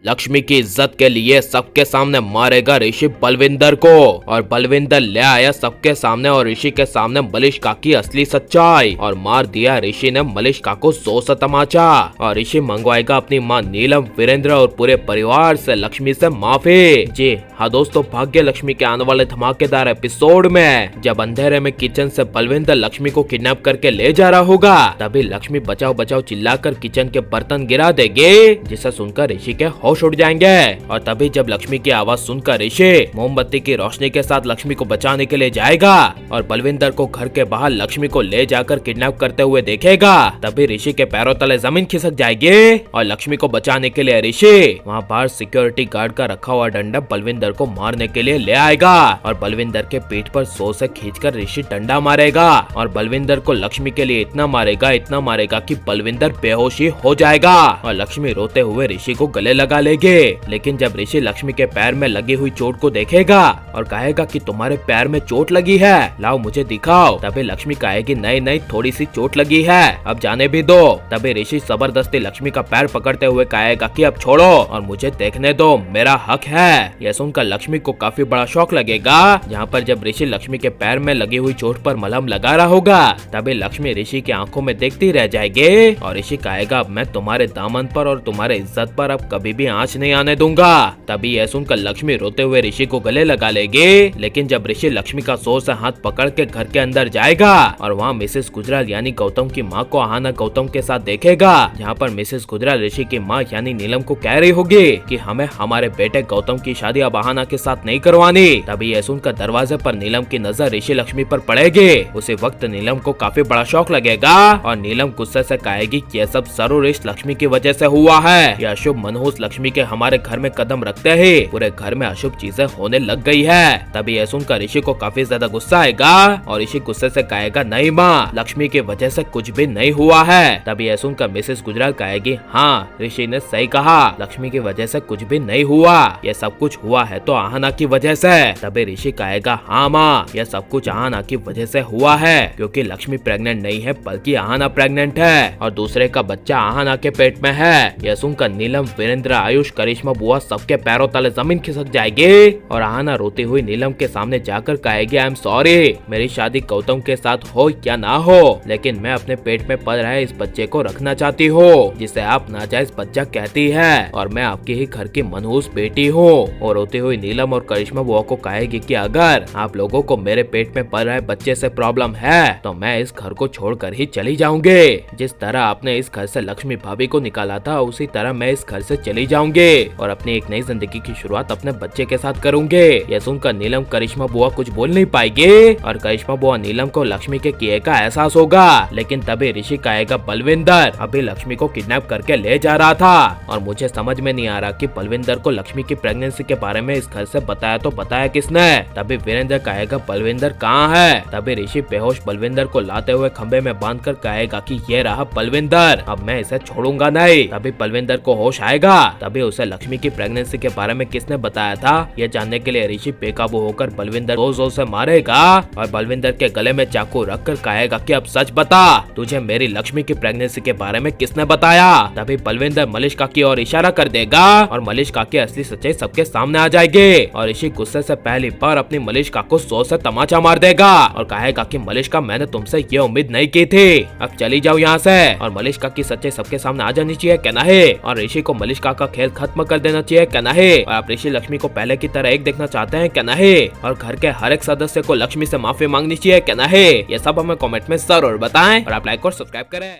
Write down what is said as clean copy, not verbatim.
लक्ष्मी की इज्जत के लिए सबके सामने मारेगा ऋषि बलविंदर को। और बलविंदर ले आया सबके सामने और ऋषि के सामने मलिष्का की असली सच्चाई और मार दिया ऋषि ने मलिष्का को 100 सा तमाचा। और ऋषि मंगवाएगा अपनी मां नीलम, वीरेंद्र और पूरे परिवार से लक्ष्मी से माफी। जी हाँ दोस्तों, भाग्य लक्ष्मी के आने वाले धमाकेदार एपिसोड में जब अंधेरे में किचन से बलविंदर लक्ष्मी को किडनैप करके ले जा रहा होगा, तभी लक्ष्मी बचाओ बचाओ चिल्लाकर किचन के बर्तन गिरा देगी, जिसे सुनकर ऋषि के होश उड़ जाएंगे। और तभी जब लक्ष्मी की आवाज सुनकर ऋषि मोमबत्ती की रोशनी के साथ लक्ष्मी को बचाने के लिए जाएगा और बलविंदर को घर के बाहर लक्ष्मी को ले जाकर किडनैप करते हुए देखेगा, तभी ऋषि के पैरों तले जमीन खिसक जाएगी और लक्ष्मी को बचाने के लिए ऋषि वहाँ बाहर सिक्योरिटी गार्ड का रखा हुआ डंडा बलविंदर को मारने के लिए ले आएगा। और बलविंदर के पीठ पर 100 से खींचकर ऋषि डंडा मारेगा और बलविंदर को लक्ष्मी के लिए इतना मारेगा कि बलविंदर बेहोशी हो जाएगा और लक्ष्मी रोते हुए ऋषि को गले लगा लेगी। लेकिन जब ऋषि लक्ष्मी के पैर में लगी हुई चोट को देखेगा और कहेगा कि तुम्हारे पैर में चोट लगी है, लाओ मुझे दिखाओ, तभी लक्ष्मी कहेगी नहीं थोड़ी सी चोट लगी है, अब जाने भी दो। तभी ऋषि जबरदस्ती लक्ष्मी का पैर पकड़ते हुए कहेगा कि अब छोड़ो और मुझे देखने दो, मेरा हक है। यह सुनकर लक्ष्मी को काफी बड़ा शौक लगेगा। जहाँ पर जब ऋषि लक्ष्मी के पैर में लगी हुई चोट पर मलहम लगा रहा होगा, तभी लक्ष्मी ऋषि की आंखों में देखती रह जाएगी और ऋषि कहेगा अब मैं तुम्हारे दामन पर और तुम्हारे इज्जत पर अब कभी भी आंच नहीं आने दूंगा। तभी यह सुनकर लक्ष्मी रोते हुए ऋषि को गले लगा लेगी। लेकिन जब ऋषि लक्ष्मी का जोर से हाथ पकड़ के घर के अंदर जाएगा और वहाँ मिसेस गुजराल यानी गौतम की माँ को आहाना गौतम के साथ देखेगा, जहाँ पर मिसेस गुजराल ऋषि की माँ यानी नीलम को कह रही होगी कि हमें हमारे बेटे गौतम की शादी अब आहाना के साथ नहीं करवानी। तभी यह सुनकर दरवाजे पर नीलम की नजर ऋषि लक्ष्मी पर पड़ेगी। उसी वक्त नीलम को काफी बड़ा शौक लगेगा और नीलम गुस्से से कहेगी कि यह सब सरोरिश लक्ष्मी की वजह से हुआ है। यह अशुभ मनहूस लक्ष्मी के हमारे घर में कदम रखते ही पूरे घर में अशुभ चीजें होने लग गई है। तभी यह सुनकर ऋषि को काफी ज्यादा गुस्सा आएगा और ऋषि गुस्से से कहेगा नहीं माँ, लक्ष्मी की वजह से कुछ भी नहीं हुआ है। तभी यह सुनकर मिसेस गुजराल कहेगी हाँ ऋषि ने सही कहा, लक्ष्मी की वजह से कुछ भी नहीं हुआ, यह सब कुछ हुआ है तो आहाना की वजह से। तभी ऋषि कहेगा हाँ माँ, यह सब कुछ आहाना की वजह से हुआ है, क्योंकि लक्ष्मी प्रेग्नेंट नहीं है बल्कि आहाना प्रेग्नेंट है और दूसरे का बच्चा आहाना के पेट में है। यह सुनकर नीलम, वीरेंद्र, आयुष, करिश्मा बुआ सबके पैरों तले जमीन खिसक जाएगी और आहाना रोती हुई नीलम के सामने जाकर कहेगी आई एम सॉरी, मेरी शादी गौतम के साथ हो या ना हो, लेकिन मैं अपने पेट में पल रहे इस बच्चे को रखना चाहती हूँ जिसे आप नाजायज बच्चा कहती है और मैं आपके ही घर की मनहूस बेटी हूँ। और रोती हुई नीलम और करिश्मा बुआ को कहेगी कि अगर आप लोगों को मेरे पेट में पल रहे बच्चे से प्रॉब्लम है तो मैं इस घर को छोड़कर ही चली जाऊंगी। जिस तरह आपने इस घर से लक्ष्मी भाभी को निकाला था उसी तरह मैं इस घर से चली जाऊंगी और अपनी एक नई जिंदगी की शुरुआत अपने बच्चे के साथ करूंगी। यह सुनकर नीलम, करिश्मा बुआ कुछ बोल नहीं पाएगी और करिश्मा बुआ नीलम को लक्ष्मी के किए का एहसास होगा। लेकिन तभी ऋषि कहेगा बलविंदर अभी लक्ष्मी को किडनैप करके ले जा रहा था और मुझे समझ में नहीं आ रहा कि बलविंदर को लक्ष्मी की प्रेगनेंसी के बारे में इस घर से बताया तो बताया किसने। तभी वीरेंद्र कहेगा बलविंदर कहाँ है। तभी ऋषि बेहोश बलविंदर को लाते हुए खंबे में बांधकर कहेगा कि ये रहा बलविंदर, अब मैं इसे छोड़ूंगा नहीं। तभी बलविंदर को होश आएगा। तभी उसे लक्ष्मी की प्रेगनेंसी के बारे में किसने बताया था यह जानने के लिए ऋषि बेकाबू होकर बलविंदर को जोर से मारेगा और बलविंदर के गले में चाकू रखकर कहेगा कि अब सच बता, तुझे मेरी लक्ष्मी की प्रेगनेंसी के बारे में किसने बताया। तभी बलविंदर मलिष्का की ओर इशारा कर देगा और मलिष्का की असली सच्चाई सबके सामने आ जाएगी और ऋषि गुस्से से पहली बार अपनी मलिष्का को 100 से तमाचा मार देगा और कहेगा कि मलिष्का मैंने तुमसे ये उम्मीद नहीं की थी, अब चली जाओ यहाँ से। और मलिष्का की सच्चाई सबके सामने आ जानी चाहिए क्या नहीं, और ऋषि को मलिष्का का खेल खत्म कर देना चाहिए क्या नहीं, और आप ऋषि लक्ष्मी को पहले की तरह एक देखना चाहते हैं क्या नहीं, और घर के हर एक सदस्य को लक्ष्मी से माफी मांगनी चाहिए क्या नहीं। ये सब हमें कमेंट में जरूर बताएं और आप लाइक और सब्सक्राइब करें।